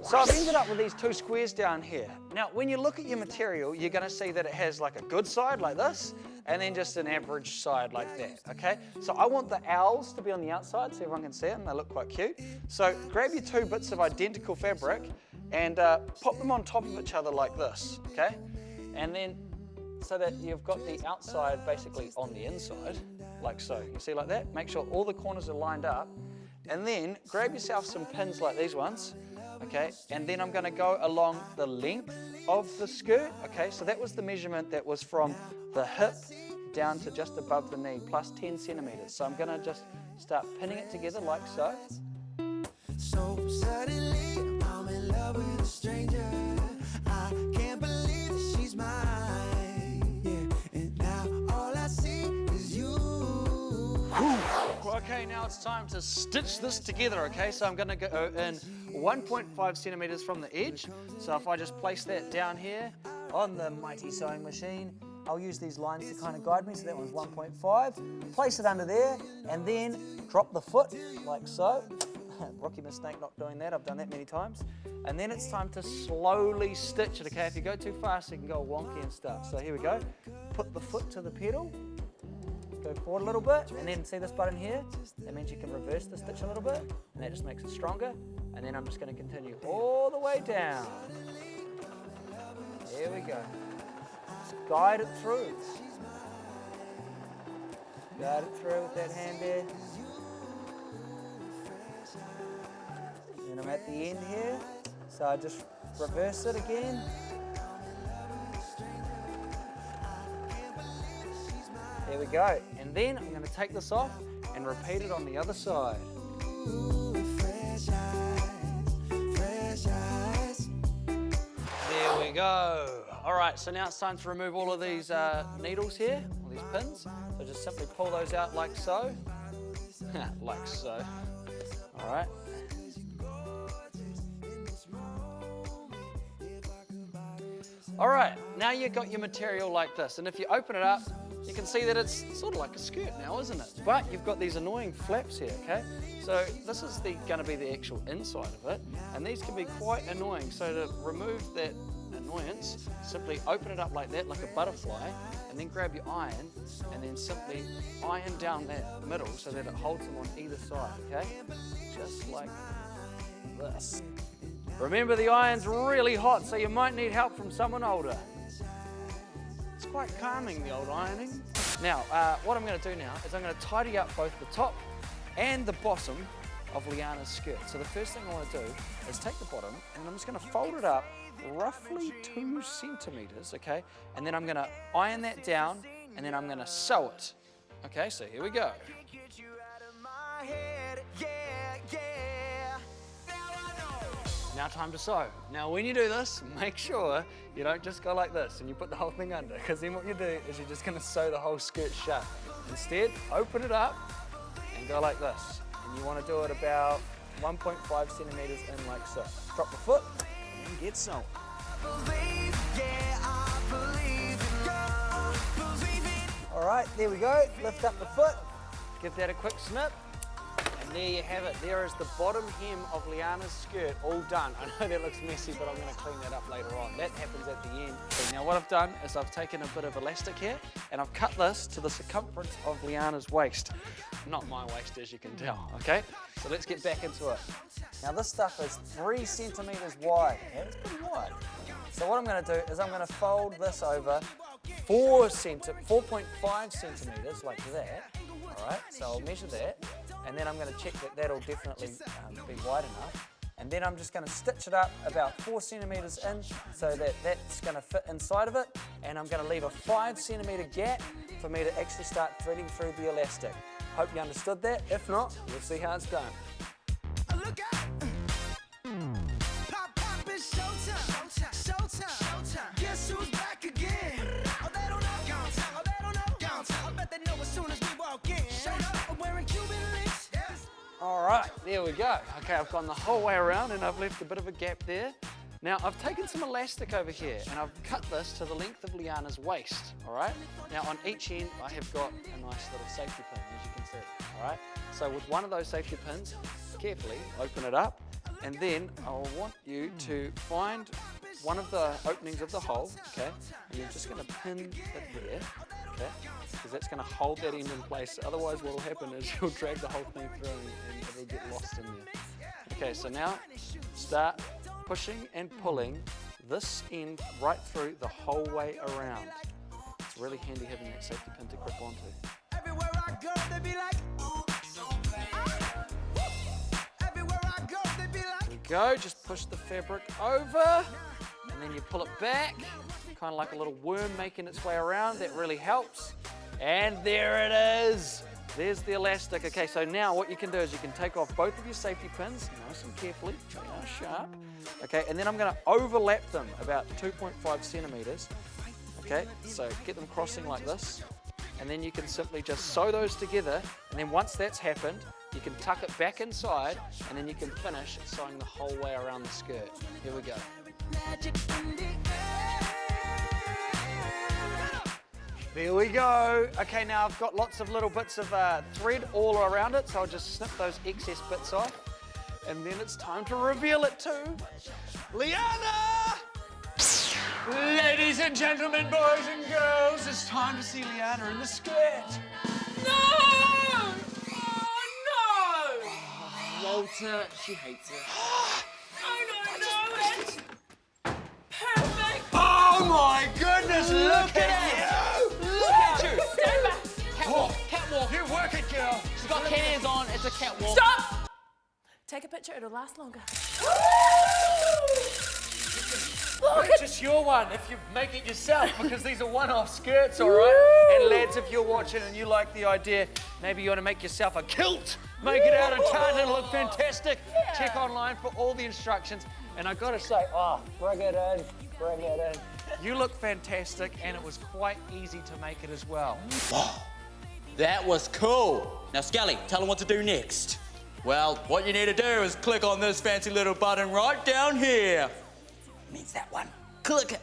So I've ended up with these two squares down here. Now, when you look at your material, you're going to see that it has like a good side like this, and then just an average side like that, okay? So I want the owls to be on the outside so everyone can see it and they look quite cute. So grab your two bits of identical fabric and pop them on top of each other like this, okay? And then so that you've got the outside basically on the inside, like so. You see like that? Make sure all the corners are lined up. And then grab yourself some pins like these ones, okay? And then I'm gonna go along the length of the skirt, okay? So that was the measurement that was from the hip down to just above the knee, plus 10 centimeters. So I'm gonna just start pinning it together like so. So suddenly I'm in love with a stranger. I can't believe that she's mine. Yeah, and now all I see is you. Okay, now it's time to stitch this together, okay? So I'm gonna go in 1.5 centimeters from the edge. So if I just place that down here on the mighty sewing machine, I'll use these lines to kind of guide me. So that one's 1.5. Place it under there and then drop the foot like so. Rookie mistake not doing that, I've done that many times. And then it's time to slowly stitch it, okay? If you go too fast, you can go wonky and stuff. So here we go. Put the foot to the pedal. Go forward a little bit, and then see this button here? That means you can reverse the stitch a little bit, and that just makes it stronger. And then I'm just going to continue all the way down. There we go. Just guide it through. Guide it through with that hand there. And I'm at the end here, so I just reverse it again. There we go. And then I'm going to take this off and repeat it on the other side. There we go. All right, so now it's time to remove all of these needles here, all these pins. So just simply pull those out like so. Like so. All right. All right, now you've got your material like this. And if you open it up, you can see that it's sort of like a skirt now, isn't it? But you've got these annoying flaps here, okay? So this is going to be the actual inside of it, and these can be quite annoying. So to remove that annoyance, simply open it up like that, like a butterfly, and then grab your iron, and then simply iron down that middle so that it holds them on either side, okay? Just like this. Remember, the iron's really hot, so you might need help from someone older. It's quite calming, the old ironing. Now, what I'm going to do now is I'm going to tidy up both the top and the bottom of Leanna's skirt. So the first thing I want to do is take the bottom and I'm just going to fold it up roughly 2 centimeters, okay? And then I'm going to iron that down and then I'm going to sew it. Okay, so here we go. Now time to sew. Now when you do this, make sure you don't just go like this and you put the whole thing under, because then what you do is you're just going to sew the whole skirt shut. Instead, open it up and go like this. And you want to do it about 1.5 centimeters in like so. Drop the foot and get sewn. All right, there we go. Lift up the foot, give that a quick snip. And there you have it. There is the bottom hem of Leanna's skirt all done. I know that looks messy, but I'm going to clean that up later on. That happens at the end. Okay, now what I've done is I've taken a bit of elastic here and I've cut this to the circumference of Leanna's waist. Not my waist, as you can tell, okay? So let's get back into it. Now this stuff is 3 centimeters wide. Yeah, it's pretty wide. So what I'm going to do is I'm going to fold this over 4.5 centimeters like that. All right, so I'll measure that. And then I'm going to check that that'll definitely be wide enough. And then I'm just going to stitch it up about 4 centimeters in so that that's going to fit inside of it. And I'm going to leave a 5 centimeter gap for me to actually start threading through the elastic. Hope you understood that. If not, we'll see how it's done. Look out! Pop, pop, it's showtime. Showtime. Showtime. Guess who's back again? Oh, they don't know. Oh, they don't know. I bet they know as soon as we walk in. Showed up, I'm wearing Cuban links. Yes. All right, there we go. Okay, I've gone the whole way around and I've left a bit of a gap there. Now, I've taken some elastic over here and I've cut this to the length of Leanna's waist, all right? Now, on each end, I have got a nice little safety pin, as you can see, all right? So with one of those safety pins, carefully open it up, and then I want you to find one of the openings of the hole, okay? And you're just going to pin it there, okay? Because that's going to hold that end in place. Otherwise, what will happen is you'll drag the whole thing through and it'll get lost in there. Okay, so now start pushing and pulling this end right through the whole way around. It's really handy having that safety pin to grip onto. Everywhere I go, they be like, ooh, so bad. Everywhere I go, they be like, There you go, just push the fabric over, and then you pull it back, kind of like a little worm making its way around. That really helps. And there it is. There's the elastic. Okay, so now what you can do is you can take off both of your safety pins, nice and carefully, they are sharp. Okay, and then I'm going to overlap them about 2.5 centimeters. Okay, so get them crossing like this, and then you can simply just sew those together, and then once that's happened, you can tuck it back inside, and then you can finish sewing the whole way around the skirt. Here we go. magic in the air. There we go. Okay, now I've got lots of little bits of thread all around it, so I'll just snip those excess bits off, and then it's time to reveal it to Leanna! Ladies and gentlemen, boys and girls, it's time to see Leanna in the skirt. No! Oh, no! Walter, she hates it. No, it's perfect! Oh my goodness, look at you! Look at you! Stand back! Catwalk, catwalk. You work it, girl. She's got canyons on, it's a catwalk. Stop! Take a picture, it'll last longer. Purchase your one if you make it yourself, because these are one-off skirts, all right? And lads, if you're watching and you like the idea, maybe you want to make yourself a kilt. Make it out of tartan, it'll look fantastic. Check online for all the instructions. And I gotta say, bring it in, bring it in. You look fantastic, and it was quite easy to make it as well. That was cool. Now, Skelly, tell them what to do next. Well, what you need to do is click on this fancy little button right down here. Means that one. Click it.